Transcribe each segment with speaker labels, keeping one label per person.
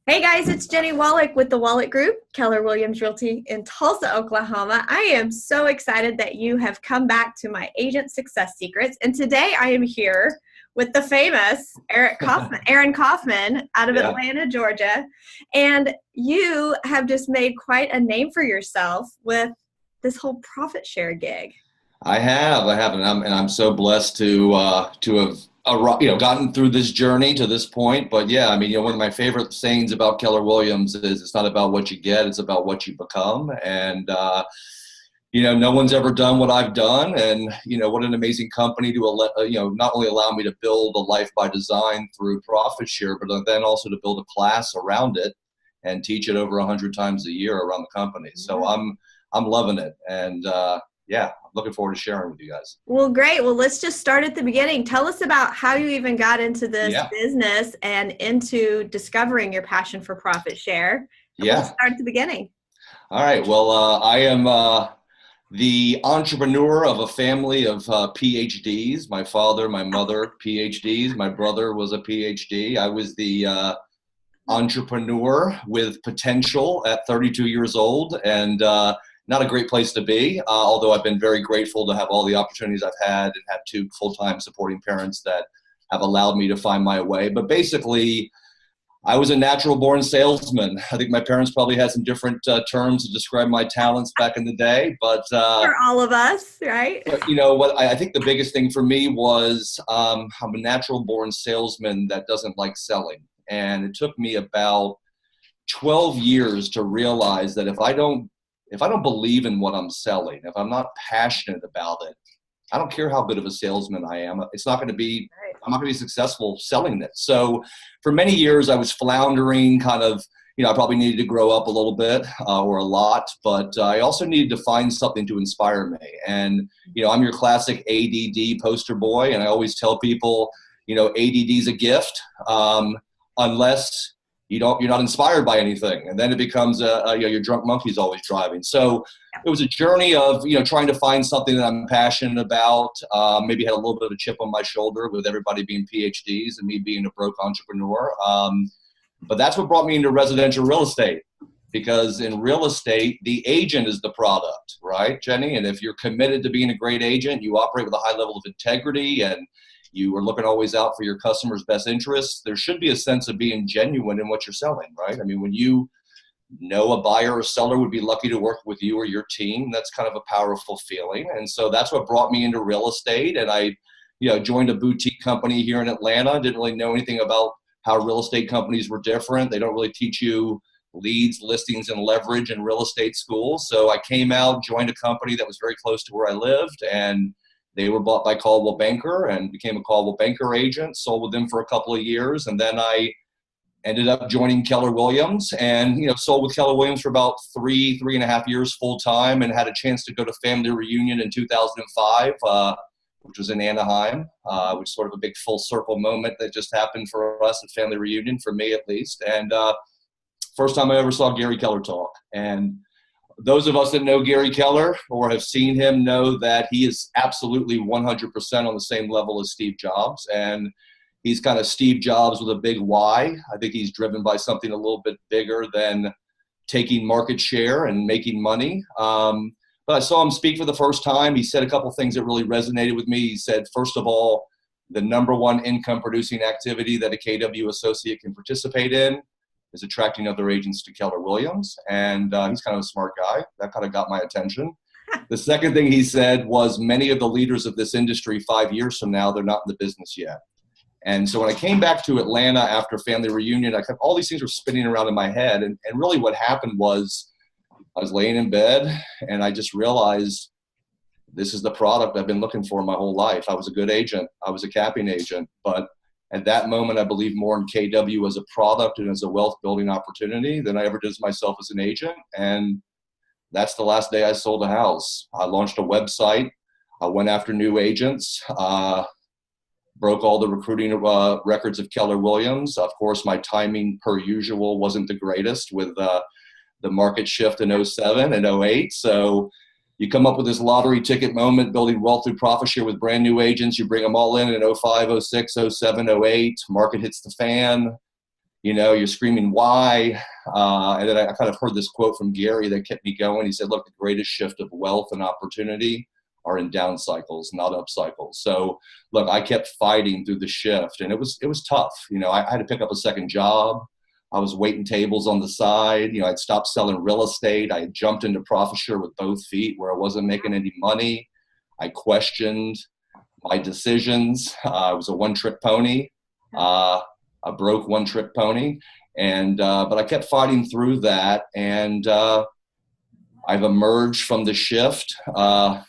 Speaker 1: Hey guys, it's Jennie Wolek with the Wolek Group, Keller Williams Realty in Tulsa, Oklahoma. I am so excited that you have come back to my Agent Success Secrets. And today I am here with the famous Aaron Kaufman out of
Speaker 2: Yeah,
Speaker 1: Atlanta, Georgia. And you have just made quite a name for yourself with this whole profit share gig.
Speaker 2: and I'm so blessed to have gotten through this journey to this point. But yeah, I mean, one of my favorite sayings about Keller Williams is it's not about what you get, it's about what you become. And no one's ever done what I've done, and what an amazing company to not only allow me to build a life by design through Profit Share, but then also to build a class around it and teach it over 100 times a year around the company. So I'm loving it, and yeah, I'm looking forward to sharing with you guys.
Speaker 1: Well, great. Well, let's just start at the beginning. Tell us about how you even got into this
Speaker 2: Yeah,
Speaker 1: business and into discovering your passion for profit share. And we'll just
Speaker 2: yeah.
Speaker 1: start at the beginning.
Speaker 2: All right. Well, I am the entrepreneur of a family of PhDs. My father, my mother, PhDs. My brother was a PhD. I was the entrepreneur with potential at 32 years old, and not a great place to be, although I've been very grateful to have all the opportunities I've had and have two full-time supporting parents that have allowed me to find my way. But basically, I was a natural born salesman. I think my parents probably had some different terms to describe my talents back in the day, but
Speaker 1: For all of us, right?
Speaker 2: what I think the biggest thing for me was I'm a natural born salesman that doesn't like selling. And it took me about 12 years to realize that if I don't believe in what I'm selling, if I'm not passionate about it, I don't care how good of a salesman I am. I'm not going to be successful selling it. So for many years, I was floundering, kind of, I probably needed to grow up a little bit or a lot, but I also needed to find something to inspire me. And, I'm your classic ADD poster boy. And I always tell people, ADD is a gift, unless you're not inspired by anything. And then it becomes your drunk monkey's always driving. So it was a journey of, trying to find something that I'm passionate about. Maybe had a little bit of a chip on my shoulder with everybody being PhDs and me being a broke entrepreneur. But that's what brought me into residential real estate, because in real estate, the agent is the product, right, Jenny? And if you're committed to being a great agent, you operate with a high level of integrity, and you are looking always out for your customers' best interests, there should be a sense of being genuine in what you're selling, right? I mean, when you know a buyer or seller would be lucky to work with you or your team, that's kind of a powerful feeling. And so that's what brought me into real estate. And I, joined a boutique company here in Atlanta. Didn't really know anything about how real estate companies were different. They don't really teach you leads, listings, and leverage in real estate school. So I came out, joined a company that was very close to where I lived, and they were bought by Coldwell Banker and became a Coldwell Banker agent, sold with them for a couple of years. And then I ended up joining Keller Williams and, sold with Keller Williams for about three and a half years full time, and had a chance to go to family reunion in 2005, which was in Anaheim, which is sort of a big full circle moment that just happened for us at family reunion, for me at least. And first time I ever saw Gary Keller talk. And those of us that know Gary Keller or have seen him know that he is absolutely 100% on the same level as Steve Jobs. And he's kind of Steve Jobs with a big Y. I think he's driven by something a little bit bigger than taking market share and making money. But I saw him speak for the first time. He said a couple things that really resonated with me. He said, first of all, the number one income producing activity that a KW associate can participate in is attracting other agents to Keller Williams. And he's kind of a smart guy. That kind of got my attention. The second thing he said was, many of the leaders of this industry 5 years from now, they're not in the business yet. And so when I came back to Atlanta after family reunion, all these things were spinning around in my head. And really what happened was I was laying in bed and I just realized this is the product I've been looking for my whole life. I was a good agent. I was a capping agent. But at that moment, I believed more in KW as a product and as a wealth building opportunity than I ever did as myself as an agent. And that's the last day I sold a house. I launched a website. I went after new agents, broke all the recruiting records of Keller Williams. Of course, my timing, per usual, wasn't the greatest with the market shift in '07 and '08. So you come up with this lottery ticket moment, building wealth through profit share with brand new agents. You bring them all in '05, '06, '07, '08. Market hits the fan. you're screaming, why? And then I kind of heard this quote from Gary that kept me going. He said, look, the greatest shift of wealth and opportunity are in down cycles, not up cycles. So look, I kept fighting through the shift, and it was tough. I had to pick up a second job. I was waiting tables on the side. I'd stopped selling real estate. I had jumped into Profit Share with both feet where I wasn't making any money. I questioned my decisions. I was a one-trick pony, a broke one-trick pony. And but I kept fighting through that, and I've emerged from the shift. I've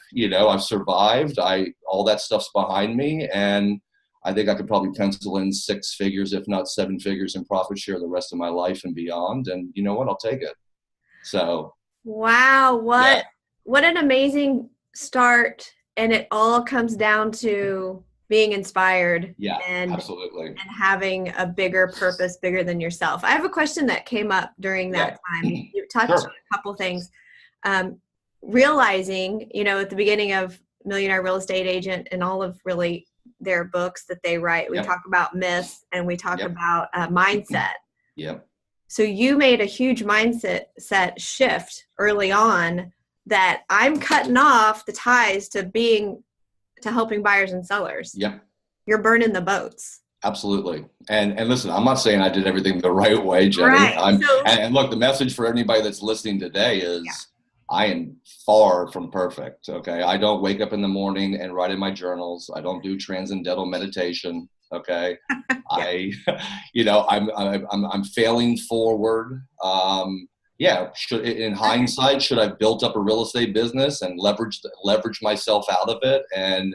Speaker 2: survived. All that stuff's behind me, and I think I could probably pencil in 6 figures, if not 7 figures, in Profit Share the rest of my life and beyond. And you know what? I'll take it. So.
Speaker 1: Wow,
Speaker 2: Yeah.
Speaker 1: what an amazing start, and it all comes down to being inspired,
Speaker 2: Yeah,
Speaker 1: and
Speaker 2: absolutely,
Speaker 1: and having a bigger purpose, bigger than yourself. I have a question that came up during that time. You touched on a couple things. Realizing, at the beginning of Millionaire Real Estate Agent and all of really their books that they write, we talk about myths and we talk about mindset.
Speaker 2: Yep.
Speaker 1: So you made a huge mindset shift early on that I'm cutting off the ties to helping buyers and sellers.
Speaker 2: Yep.
Speaker 1: You're burning the boats.
Speaker 2: Absolutely. And listen, I'm not saying I did everything the right way, Jennie.
Speaker 1: Right.
Speaker 2: And look, the message for anybody that's listening today is I am far from perfect. Okay. I don't wake up in the morning and write in my journals. I don't do transcendental meditation. Okay. I'm failing forward. In hindsight, should I have built up a real estate business and leverage myself out of it and,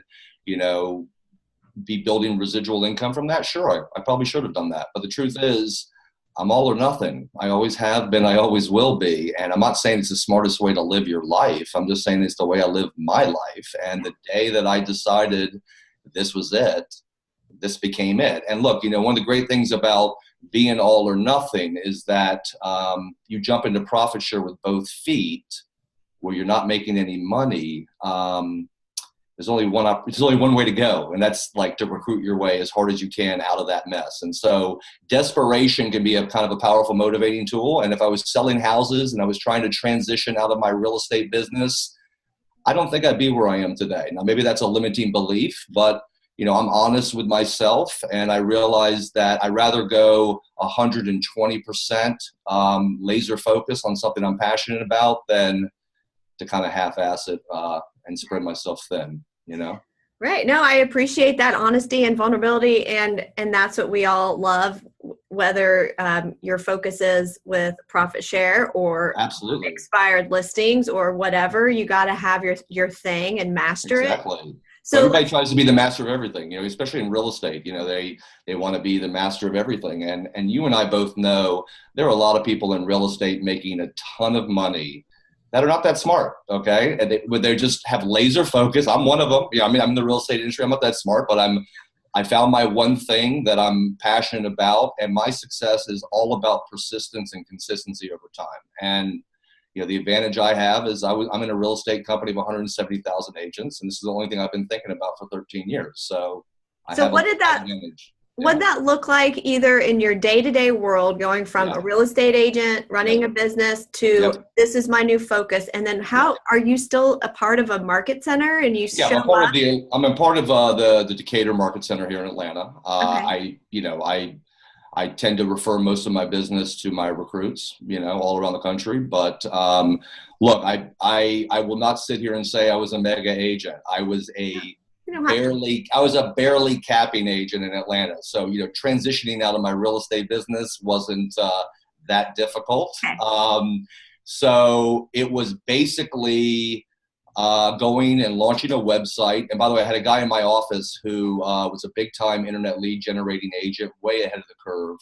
Speaker 2: be building residual income from that? Sure. I probably should have done that. But the truth is, I'm all or nothing. I always have been. I always will be. And I'm not saying it's the smartest way to live your life. I'm just saying it's the way I live my life. And the day that I decided this was it, this became it. And look, one of the great things about being all or nothing is that you jump into Profit Share with both feet where you're not making any money. There's only one way to go, and that's like to recruit your way as hard as you can out of that mess. And so desperation can be a kind of a powerful motivating tool. And if I was selling houses and I was trying to transition out of my real estate business, I don't think I'd be where I am today. Now, maybe that's a limiting belief, but I'm honest with myself, and I realize that I'd rather go 120% laser focus on something I'm passionate about than to kind of half-ass it and spread myself thin,
Speaker 1: Right. No, I appreciate that honesty and vulnerability, and that's what we all love, whether your focus is with Profit Share or
Speaker 2: absolutely
Speaker 1: expired listings or whatever. You got to have your thing and master it.
Speaker 2: Exactly. So everybody tries to be the master of everything, especially in real estate. They want to be the master of everything. And you and I both know there are a lot of people in real estate making a ton of money that are not that smart, okay? And they just have laser focus. I'm one of them. I'm in the real estate industry. I'm not that smart, but I found my one thing that I'm passionate about, and my success is all about persistence and consistency over time. And the advantage I have is I'm in a real estate company of 170,000 agents, and this is the only thing I've been thinking about for 13 years. So
Speaker 1: what did that
Speaker 2: advantage.
Speaker 1: What that look like either in your day-to-day world, going from a real estate agent, running a business to this is my new focus, and then how are you still a part of a market center and you show
Speaker 2: I'm a part of the Decatur Market Center here in Atlanta. I tend to refer most of my business to my recruits, all around the country. But look, I will not sit here and say I was a mega agent. I was a barely capping agent in Atlanta. So, transitioning out of my real estate business wasn't that difficult. So it was basically going and launching a website. And by the way, I had a guy in my office who was a big time internet lead generating agent, way ahead of the curve.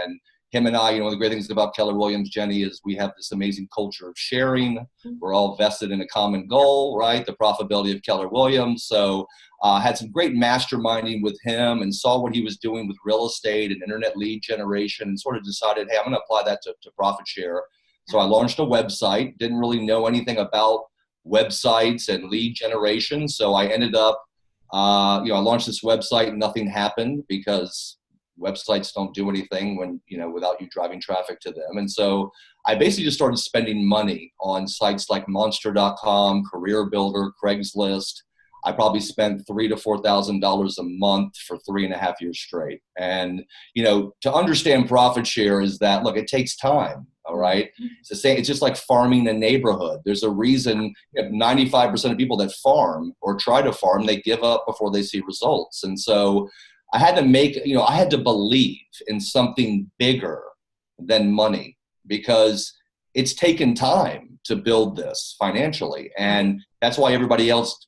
Speaker 2: And him and I, one of the great things about Keller Williams, Jennie, is we have this amazing culture of sharing. We're all vested in a common goal, right? The profitability of Keller Williams. So had some great masterminding with him and saw what he was doing with real estate and internet lead generation, and sort of decided, hey, I'm going to apply that to Profit Share. So I launched a website, didn't really know anything about websites and lead generation. So I ended up, I launched this website and nothing happened because Websites don't do anything when, without you driving traffic to them. And so I basically just started spending money on sites like Monster.com, Career Builder, Craigslist. I probably spent $3,000 to $4,000 a month for 3.5 years straight. And, to understand profit share is that, look, it takes time. All right. It's the same. It's just like farming a neighborhood. There's a reason 95% of people that farm or try to farm, they give up before they see results. And so I had to I had to believe in something bigger than money, because it's taken time to build this financially. And that's why everybody else,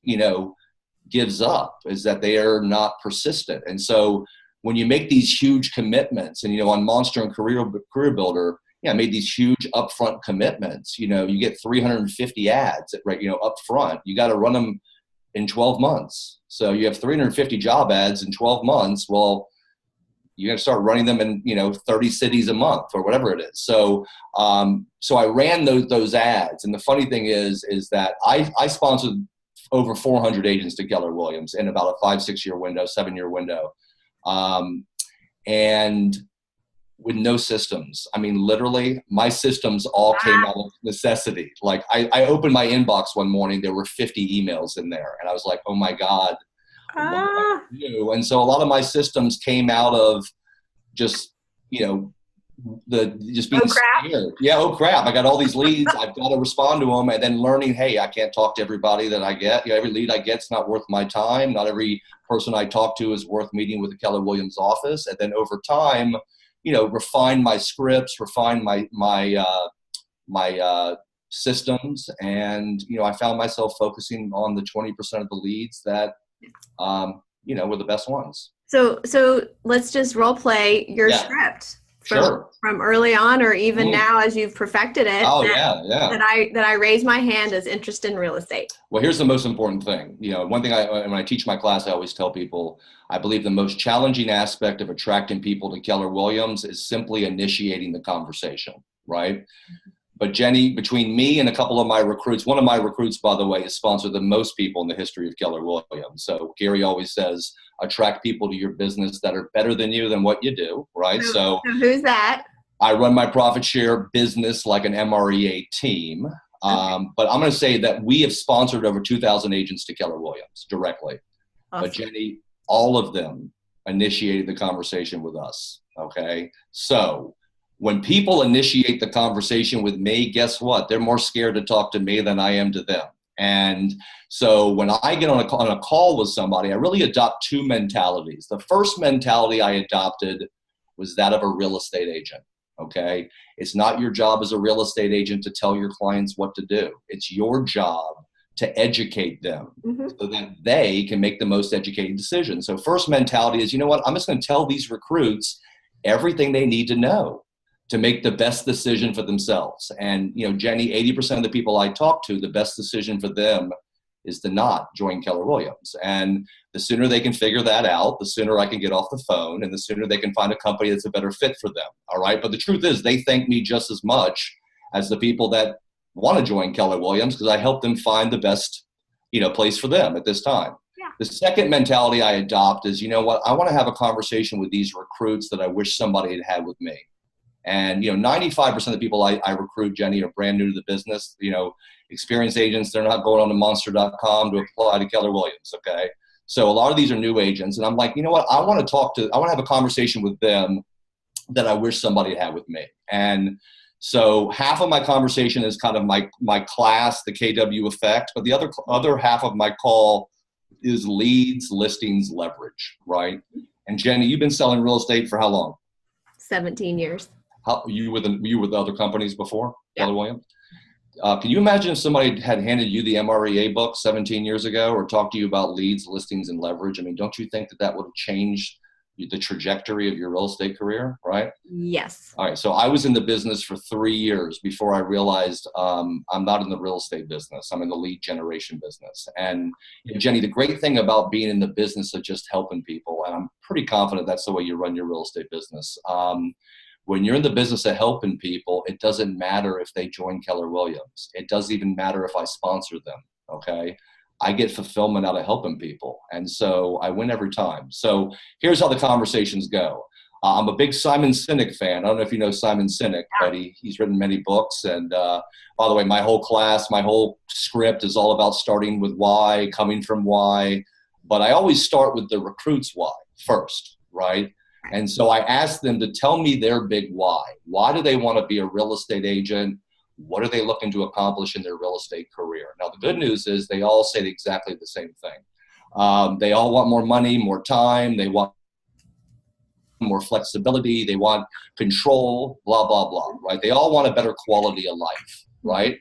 Speaker 2: gives up, is that they are not persistent. And so when you make these huge commitments, and, on Monster and Career Builder, I made these huge upfront commitments. You get 350 ads up front. You got to run them in 12 months. So you have 350 job ads in 12 months. Well, you're going to start running them in, 30 cities a month or whatever it is. So, so I ran those ads. And the funny thing is that I sponsored over 400 agents to Keller Williams in about a 5-6 year window, 7-year window. And with no systems. I mean, literally, my systems all came out of necessity. Like, I opened my inbox one morning, there were 50 emails in there. And I was like, oh my God, what do I do? And so a lot of my systems came out of just, just being scared. Yeah, oh crap, I got all these leads, I've got to respond to them. And then learning, hey, I can't talk to everybody that I get. Every lead I get's not worth my time. Not every person I talk to is worth meeting with the Keller Williams office. And then over time, refine my scripts, refine my systems. And, I found myself focusing on the 20% of the leads that, were the best ones.
Speaker 1: So let's just role play your script from early on, or even now as you've perfected it.
Speaker 2: Oh,
Speaker 1: that I raise my hand as interested in real estate.
Speaker 2: Well, here's the most important thing. One thing when I teach my class, I always tell people, I believe the most challenging aspect of attracting people to Keller Williams is simply initiating the conversation, right? But Jennie, between me and a couple of my recruits, one of my recruits, by the way, has sponsored the most people in the history of Keller Williams. So Gary always says, attract people to your business that are better than you than what you do, right? So
Speaker 1: who's that?
Speaker 2: I run my profit share business like an MREA team. But I'm going to say that we have sponsored over 2,000 agents to Keller Williams directly. Awesome. But Jennie, all of them initiated the conversation with us, okay? So when people initiate the conversation with me, guess what? They're more scared to talk to me than I am to them. And so when I get on a call with somebody, I really adopt two mentalities. The first mentality I adopted was that of a real estate agent, okay? It's not your job as a real estate agent to tell your clients what to do. It's your job to educate them so that they can make the most educated decision. So first mentality is, you know what? I'm just going to tell these recruits everything they need to know to make the best decision for themselves. And, Jennie, 80% of the people I talk to, the best decision for them is to not join Keller Williams. And the sooner they can figure that out, the sooner I can get off the phone, and the sooner they can find a company that's a better fit for them. All right. But the truth is, they thank me just as much as the people that want to join Keller Williams, because I help them find the best, place for them at this time.
Speaker 1: Yeah.
Speaker 2: The second mentality I adopt is, you know what? I want to have a conversation with these recruits that I wish somebody had had with me. And, 95% of the people I recruit, Jennie, are brand new to the business. Experienced agents, they're not going on to Monster.com to apply to Keller Williams, okay? So a lot of these are new agents. And I'm like, you know what? I want to have a conversation with them that I wish somebody had with me. And so half of my conversation is kind of my class, the KW effect. But the other half of my call is leads, listings, leverage, right? And Jennie, you've been selling real estate for how long?
Speaker 1: 17 years.
Speaker 2: You with other companies before,
Speaker 1: yeah.
Speaker 2: Keller Williams? Can you imagine if somebody had handed you the MREA book 17 years ago, or talked to you about leads, listings, and leverage? I mean, don't you think that would have changed the trajectory of your real estate career, right?
Speaker 1: Yes.
Speaker 2: All right. So I was in the business for 3 years before I realized I'm not in the real estate business. I'm in the lead generation business. And Jennie, the great thing about being in the business of just helping people, and I'm pretty confident that's the way you run your real estate business. When you're in the business of helping people, it doesn't matter if they join Keller Williams. It doesn't even matter if I sponsor them, okay? I get fulfillment out of helping people. And so I win every time. So here's how the conversations go. I'm a big Simon Sinek fan. I don't know if you know Simon Sinek, but he's written many books. And by the way, my whole class, my whole script is all about starting with why, coming from why. But I always start with the recruit's why first, right? And so I ask them to tell me their big why. Why do they want to be a real estate agent? What are they looking to accomplish in their real estate career? Now, the good news is they all say exactly the same thing. They all want more money, more time. They want more flexibility. They want control, blah, blah, blah, right? They all want a better quality of life, right?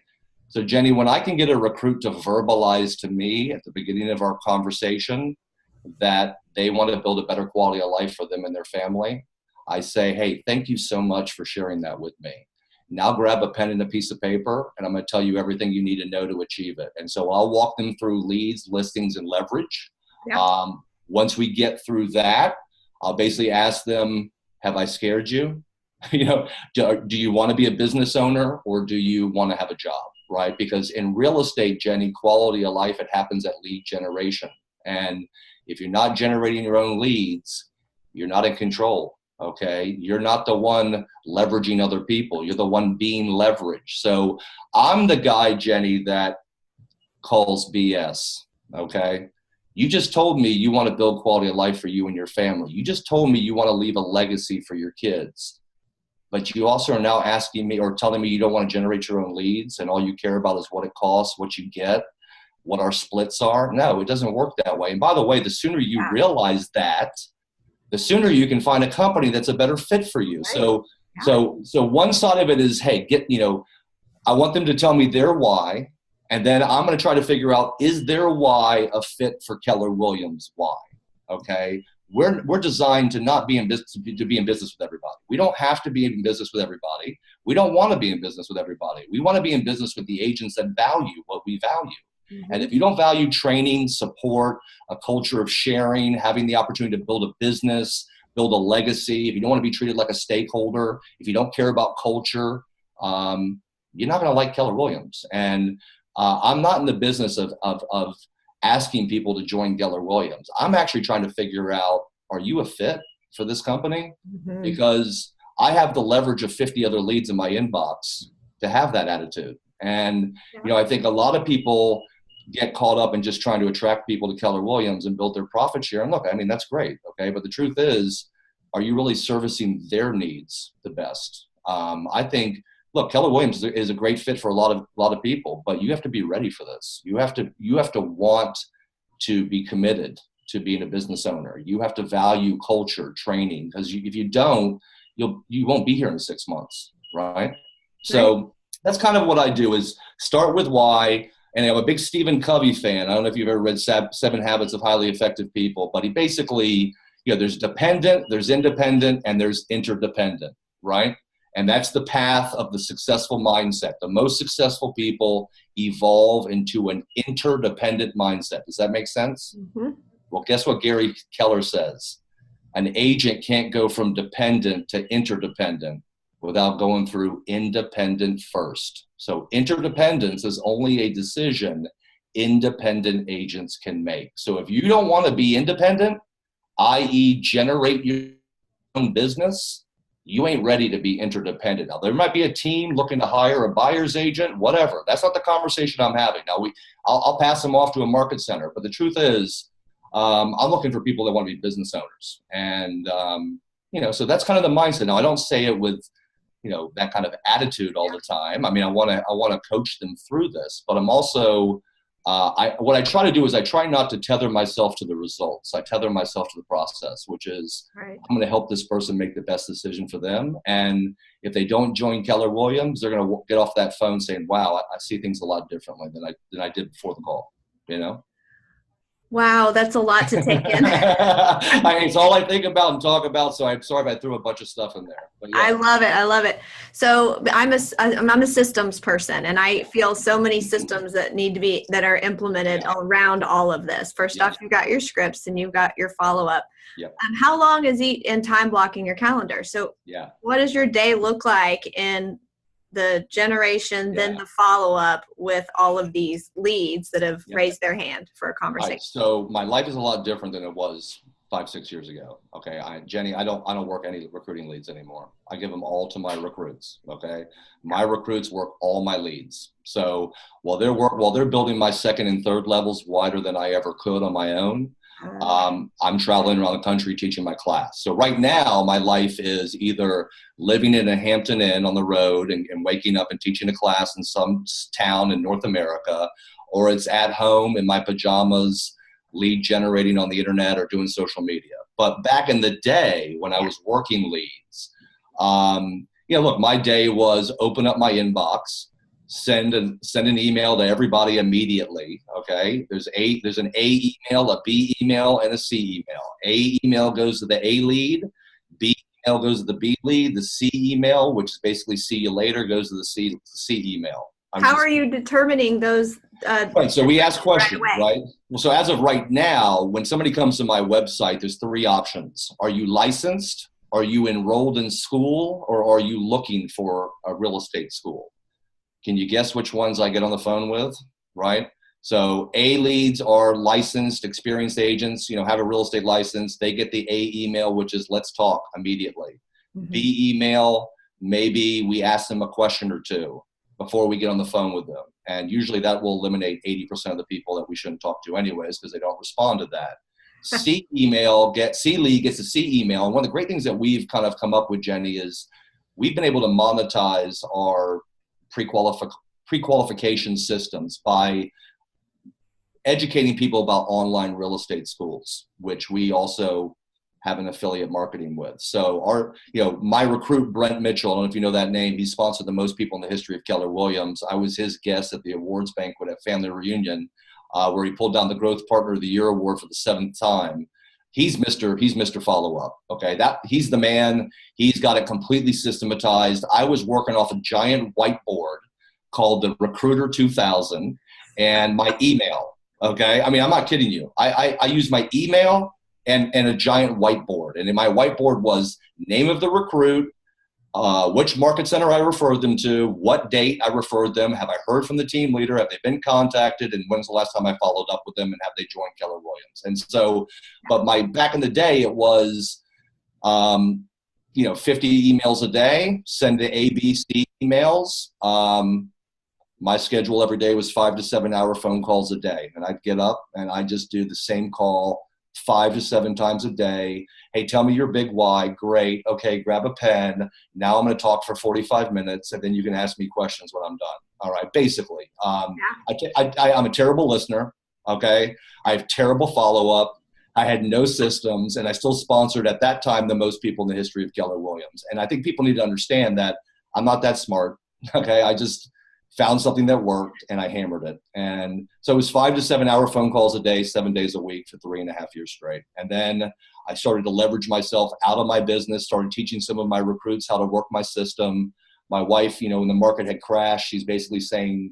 Speaker 2: So, Jennie, when I can get a recruit to verbalize to me at the beginning of our conversation that they want to build a better quality of life for them and their family, I say, hey, thank you so much for sharing that with me. Now grab a pen and a piece of paper, and I'm going to tell you everything you need to know to achieve it. And so I'll walk them through leads, listings, and leverage. Yeah. Once we get through that, I'll basically ask them, have I scared you? Do you want to be a business owner, or do you want to have a job, right? Because in real estate, Jennie, quality of life, it happens at lead generation. And if you're not generating your own leads, you're not in control. Okay, you're not the one leveraging other people. You're the one being leveraged. So I'm the guy, Jennie, that calls BS. Okay, you just told me you want to build quality of life for you and your family. You just told me you want to leave a legacy for your kids. But you also are now asking me or telling me you don't want to generate your own leads and all you care about is what it costs, what you get, what our splits are. No, it doesn't work that way. And by the way, the sooner you realize that, the sooner you can find a company that's a better fit for you. Right. So one side of it is, hey, I want them to tell me their why, and then I'm going to try to figure out, is their why a fit for Keller Williams' why? Okay, we're designed to not be in business to be in business with everybody. We don't have to be in business with everybody. We don't want to be in business with everybody. We want to be in business with the agents that value what we value. Mm-hmm. And if you don't value training, support, a culture of sharing, having the opportunity to build a business, build a legacy, if you don't want to be treated like a stakeholder, if you don't care about culture, you're not going to like Keller Williams. And I'm not in the business of asking people to join Keller Williams. I'm actually trying to figure out, are you a fit for this company? Mm-hmm. Because I have the leverage of 50 other leads in my inbox to have that attitude. And, I think a lot of people get caught up in just trying to attract people to Keller Williams and build their profit share. And look, I mean, that's great. Okay. But the truth is, are you really servicing their needs the best? I think, look, Keller Williams is a great fit for a lot of people, but you have to be ready for this. You have to want to be committed to being a business owner. You have to value culture, training, because if you don't, you won't be here in 6 months. Right. So that's kind of what I do, is start with why. And I'm a big Stephen Covey fan. I don't know if you've ever read 7 Habits of Highly Effective People, but he basically, there's dependent, there's independent, and there's interdependent, right? And that's the path of the successful mindset. The most successful people evolve into an interdependent mindset. Does that make sense? Mm-hmm. Well, guess what Gary Keller says? An agent can't go from dependent to interdependent without going through independent first. So interdependence is only a decision independent agents can make. So if you don't want to be independent, i.e. generate your own business, you ain't ready to be interdependent. Now, there might be a team looking to hire a buyer's agent, whatever. That's not the conversation I'm having. Now, I'll pass them off to a market center. But the truth is, I'm looking for people that want to be business owners. And, so that's kind of the mindset. Now, I don't say it with, that kind of attitude all the time. I mean, I want to coach them through this, but I'm also, what I try to do is I try not to tether myself to the results. I tether myself to the process, which is I'm going to help this person make the best decision for them. And if they don't join Keller Williams, they're going to get off that phone saying, wow, I see things a lot differently than I did before the call,
Speaker 1: Wow, that's a lot to take in.
Speaker 2: It's all I think about and talk about, so I'm sorry if I threw a bunch of stuff in there. But yeah.
Speaker 1: I love it. So I'm a systems person, and I feel so many systems that are implemented around all of this. First off, you've got your scripts and you've got your follow-up. Yep. How long is each in time blocking your calendar? So what does your day look like in the generation, then the follow-up with all of these leads that have raised their hand for a conversation?
Speaker 2: Right. So my life is a lot different than it was 5, 6 years ago. Okay. Jennie, I don't work any recruiting leads anymore. I give them all to my recruits. Okay. My recruits work all my leads. So while they're building my second and third levels wider than I ever could on my own, I'm traveling around the country teaching my class. So right now my life is either living in a Hampton Inn on the road and waking up and teaching a class in some town in North America, or it's at home in my pajamas, lead generating on the internet or doing social media. But back in the day when I was working leads, look, my day was open up my inbox, send an email to everybody immediately. Okay. There's an A email, a B email, and a C email. A email goes to the A lead. B email goes to the B lead. The C email, which is basically see you later, goes to the C email.
Speaker 1: How are you determining those?
Speaker 2: Right. So we ask questions, right? Well, so as of right now, when somebody comes to my website, there's 3 options. Are you licensed? Are you enrolled in school? Or are you looking for a real estate school? Can you guess which ones I get on the phone with, right? So A leads are licensed, experienced agents, have a real estate license. They get the A email, which is let's talk immediately. Mm-hmm. B email, maybe we ask them a question or two before we get on the phone with them. And usually that will eliminate 80% of the people that we shouldn't talk to anyways, because they don't respond to that. C lead gets a C email. And one of the great things that we've kind of come up with, Jennie, is we've been able to monetize our pre-qualification systems by educating people about online real estate schools, which we also have an affiliate marketing with. So my recruit, Brent Mitchell, I don't know if you know that name, he sponsored the most people in the history of Keller Williams. I was his guest at the awards banquet at Family Reunion, where he pulled down the Growth Partner of the Year award for the 7th time. He's Mr. Follow-up. Okay. He's the man. He's got it completely systematized. I was working off a giant whiteboard called the Recruiter 2000 and my email. Okay. I mean, I'm not kidding you. I use my email and a giant whiteboard. And in my whiteboard was name of the recruit, which market center I referred them to, what date I referred them, have I heard from the team leader, have they been contacted, and when's the last time I followed up with them, and have they joined Keller Williams? And so, but back in the day, it was, 50 emails a day, send the A, B, C emails. My schedule every day was 5 to 7 hour phone calls a day. And I'd get up and I just do the same call 5 to 7 times a day. Hey, tell me your big why. Great. Okay, grab a pen. Now I'm going to talk for 45 minutes, and then you can ask me questions when I'm done. All right, basically. I'm a terrible listener, okay? I have terrible follow-up. I had no systems, and I still sponsored at that time the most people in the history of Keller Williams. And I think people need to understand that I'm not that smart, okay? I just found something that worked, and I hammered it. And so it was 5 to 7 hour phone calls a day, 7 days a week for 3.5 years straight. And then I started to leverage myself out of my business, started teaching some of my recruits how to work my system. My wife, when the market had crashed, she's basically saying,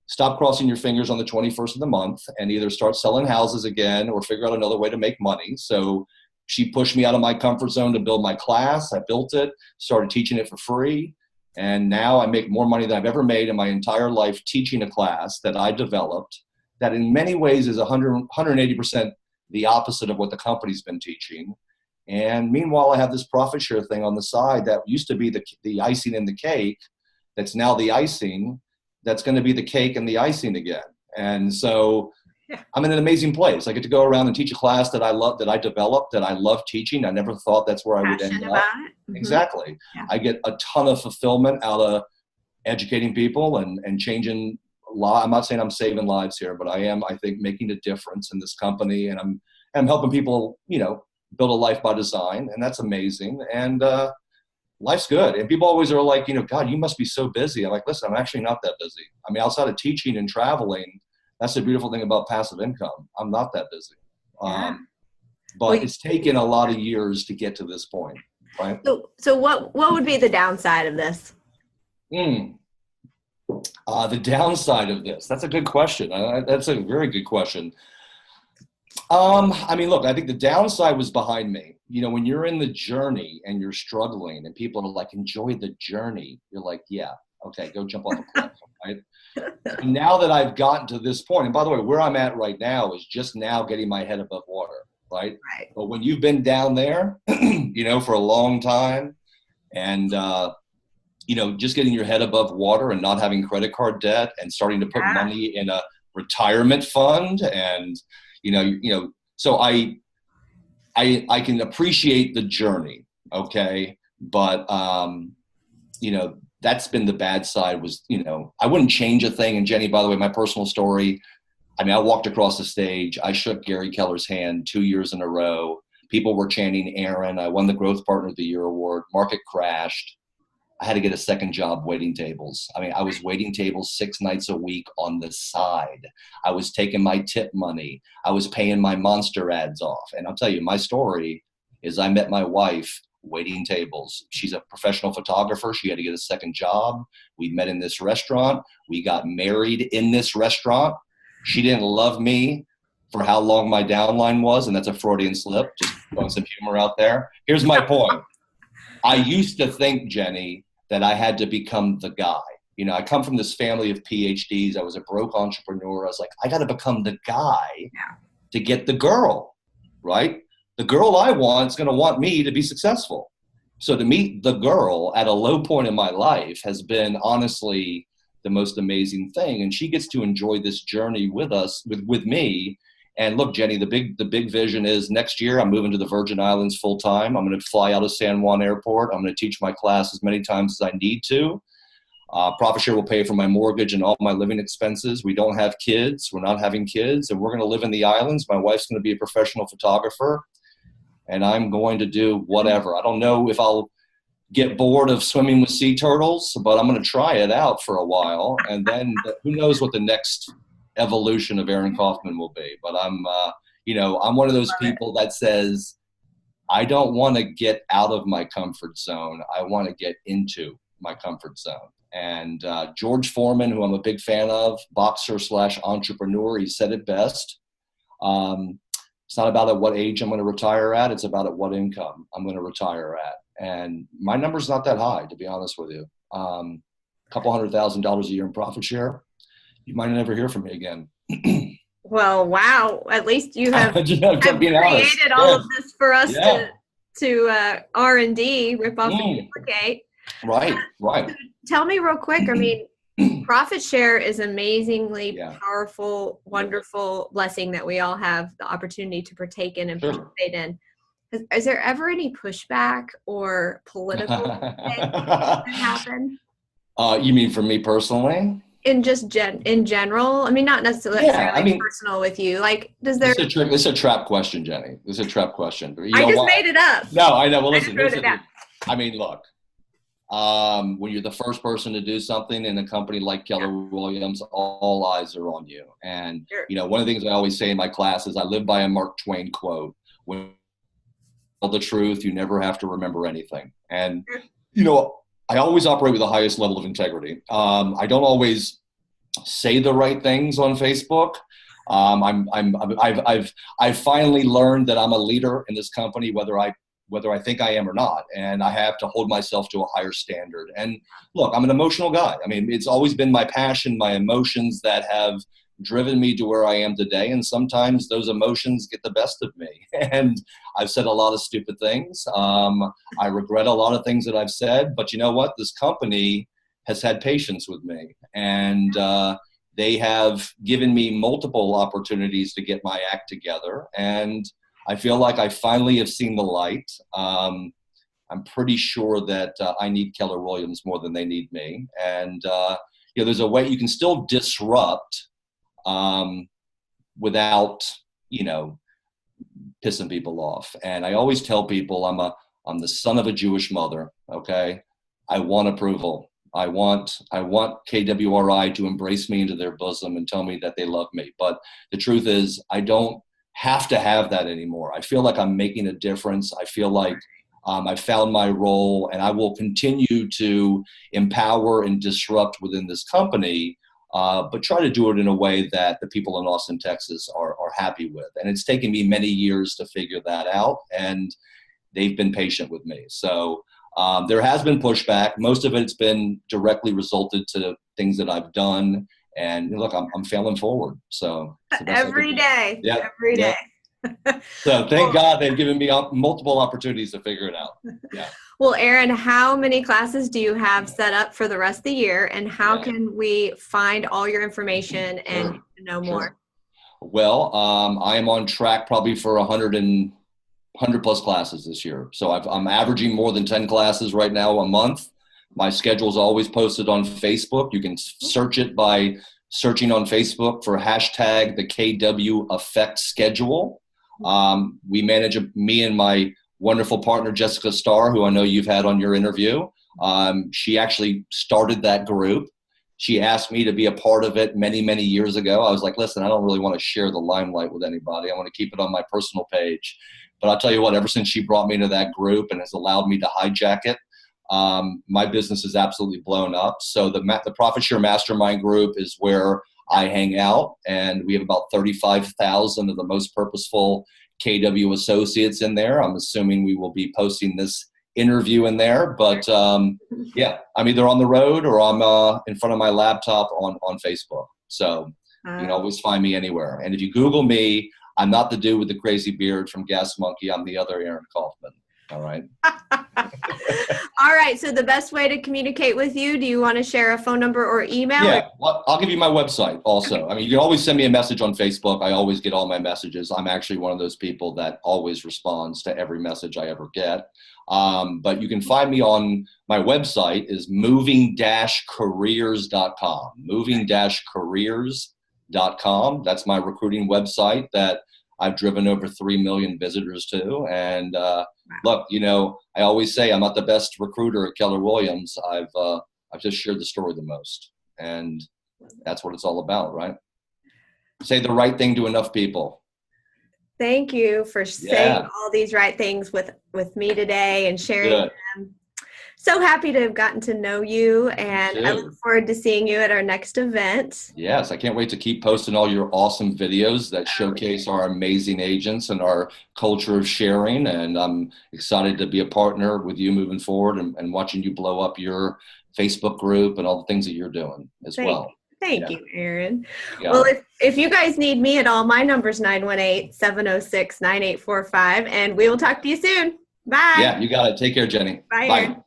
Speaker 2: stop crossing your fingers on the 21st of the month and either start selling houses again or figure out another way to make money. So she pushed me out of my comfort zone to build my class. I built it, started teaching it for free. And now I make more money than I've ever made in my entire life teaching a class that I developed that in many ways is 180% the opposite of what the company's been teaching. And meanwhile, I have this profit share thing on the side that used to be the icing in the cake. That's now the icing. That's going to be the cake and the icing again. And so I'm in an amazing place. I get to go around and teach a class that I love, that I developed, that I love teaching. I never thought that's where I would end up. Mm-hmm. Exactly. Yeah. I get a ton of fulfillment out of educating people and changing I'm not saying I'm saving lives here, but I am, I think, making a difference in this company. And I'm helping people, build a life by design. And that's amazing. And life's good. And people always are like, God, you must be so busy. I'm like, listen, I'm actually not that busy. I mean, outside of teaching and traveling, that's the beautiful thing about passive income. I'm not that busy.
Speaker 1: Yeah.
Speaker 2: But it's taken a lot of years to get to this point, right?
Speaker 1: So what would be the downside of this?
Speaker 2: The downside of this, that's a good question. That's a very good question. I mean, look, I think the downside was behind me. When you're in the journey and you're struggling and people are like, enjoy the journey. You're like, yeah, okay, go jump off a cliff, right? And now that I've gotten to this point, and by the way, where I'm at right now is just now getting my head above water. right?
Speaker 1: Right.
Speaker 2: But when you've been down there, for a long time, and just getting your head above water and not having credit card debt and starting to put money in a retirement fund, and so I can appreciate the journey, okay, but that's been the bad side. Was I wouldn't change a thing. And Jennie, by the way, my personal story. I mean, I walked across the stage. I shook Gary Keller's hand 2 years in a row. People were chanting Aaron. I won the Growth Partner of the Year award. Market crashed. I had to get a second job waiting tables. I mean, I was waiting tables 6 nights a week on the side. I was taking my tip money. I was paying my Monster ads off. And I'll tell you, my story is I met my wife waiting tables. She's a professional photographer. She had to get a second job. We met in this restaurant. We got married in this restaurant. She didn't love me for how long my downline was, and that's a Freudian slip, just throwing some humor out there. Here's my point. I used to think, Jennie, that I had to become the guy. I come from this family of PhDs. I was a broke entrepreneur. I was like, I got to become the guy to get the girl, right? The girl I want is going to want me to be successful. So to meet the girl at a low point in my life has been honestly the most amazing thing. And she gets to enjoy this journey with us, with me. And look, Jennie, the big vision is next year I'm moving to the Virgin Islands full time. I'm going to fly out of San Juan Airport. I'm going to teach my class as many times as I need to. Profit Share will pay for my mortgage and all my living expenses. We don't have kids. We're not having kids. And we're going to live in the islands. My wife's going to be a professional photographer. And I'm going to do whatever. I don't know if I'll get bored of swimming with sea turtles, but I'm going to try it out for a while. And then who knows what the next evolution of Aaron Kaufman will be. But I'm one of those people that says, I don't want to get out of my comfort zone. I want to get into my comfort zone. And George Foreman, who I'm a big fan of, boxer / entrepreneur, he said it best. It's not about at what age I'm going to retire at. It's about at what income I'm going to retire at. And my number's not that high, to be honest with you. A couple $100,000 a year in profit share. You might never hear from me again.
Speaker 1: Well, wow. At least you have, created all of this for us to R&D, rip off and duplicate.
Speaker 2: Right.
Speaker 1: So tell me real quick, I mean, profit share is amazingly powerful, wonderful blessing that we all have the opportunity to partake in and participate in. Is there ever any pushback or political thing that happen?
Speaker 2: You mean for me personally?
Speaker 1: In general, I mean, not necessarily personal with you. Like, does there? This
Speaker 2: is a trap question, Jennie. This is a trap question.
Speaker 1: I just made it up.
Speaker 2: No, I know. Well, listen. I mean, look. When you're the first person to do something in a company like Keller Williams, all eyes are on you. And one of the things I always say in my class is I live by a Mark Twain quote: "When you tell the truth, you never have to remember anything." And I always operate with the highest level of integrity. I don't always say the right things on Facebook. I've finally learned that I'm a leader in this company, whether I think I am or not, and I have to hold myself to a higher standard. And look, I'm an emotional guy. I mean, it's always been my passion, my emotions that have driven me to where I am today. And sometimes those emotions get the best of me. And I've said a lot of stupid things. I regret a lot of things that I've said, but you know what? This company has had patience with me, and they have given me multiple opportunities to get my act together. And I feel like I finally have seen the light. I'm pretty sure that I need Keller Williams more than they need me. And there's a way you can still disrupt without, pissing people off. And I always tell people I'm the son of a Jewish mother. Okay. I want approval. I want KWRI to embrace me into their bosom and tell me that they love me. But the truth is I don't have to have that anymore. I feel like I'm making a difference. I feel like I found my role, and I will continue to empower and disrupt within this company, but try to do it in a way that the people in Austin, Texas are happy with. And it's taken me many years to figure that out, and they've been patient with me. So there has been pushback. Most of it's been directly resulted to things that I've done. And look, I'm failing forward. So
Speaker 1: every day.
Speaker 2: Yeah.
Speaker 1: Every day.
Speaker 2: So thank God they've given me multiple opportunities to figure it out. Yeah.
Speaker 1: Well, Aaron, how many classes do you have set up for the rest of the year, and how
Speaker 2: Yeah.
Speaker 1: can we find all your information and
Speaker 2: Sure.
Speaker 1: know more?
Speaker 2: Sure. Well, I am on track probably for 100 plus classes this year. So I'm averaging more than 10 classes right now a month. My schedule is always posted on Facebook. You can search it by searching on Facebook for hashtag the KW Effect Schedule. Me and my wonderful partner, Jessica Starr, who I know you've had on your interview. She actually started that group. She asked me to be a part of it many, many years ago. I was like, listen, I don't really want to share the limelight with anybody. I want to keep it on my personal page. But I'll tell you what, ever since she brought me into that group and has allowed me to hijack it, my business is absolutely blown up. So the Profit Share Mastermind group is where I hang out, and we have about 35,000 of the most purposeful KW associates in there. I'm assuming we will be posting this interview in there, but yeah, I'm either on the road or I'm in front of my laptop on Facebook. So you can always find me anywhere. And if you Google me, I'm not the dude with the crazy beard from Gas Monkey. I'm the other Aaron Kaufman. All right.
Speaker 1: All right. So the best way to communicate with you, do you want to share a phone number or email?
Speaker 2: Yeah, well, I'll give you my website also. I mean, you can always send me a message on Facebook. I always get all my messages. I'm actually one of those people that always responds to every message I ever get. But you can find me on my website is moving-careers.com. Moving-careers.com. That's my recruiting website that I've driven over 3 million visitors to. And look, I always say I'm not the best recruiter at Keller Williams. I've just shared the story the most. And that's what it's all about, right? Say the right thing to enough people.
Speaker 1: Thank you for saying all these right things with me today and sharing them. So happy to have gotten to know you, and I look forward to seeing you at our next event.
Speaker 2: Yes, I can't wait to keep posting all your awesome videos that showcase our amazing agents and our culture of sharing. And I'm excited to be a partner with you moving forward and watching you blow up your Facebook group and all the things that you're doing as well.
Speaker 1: Thank you, Aaron. Well, if you guys need me at all, my number is 918-706-9845, and we will talk to you soon. Bye.
Speaker 2: Yeah, you got it. Take care, Jenny.
Speaker 1: Bye.
Speaker 2: Bye.
Speaker 1: Aaron.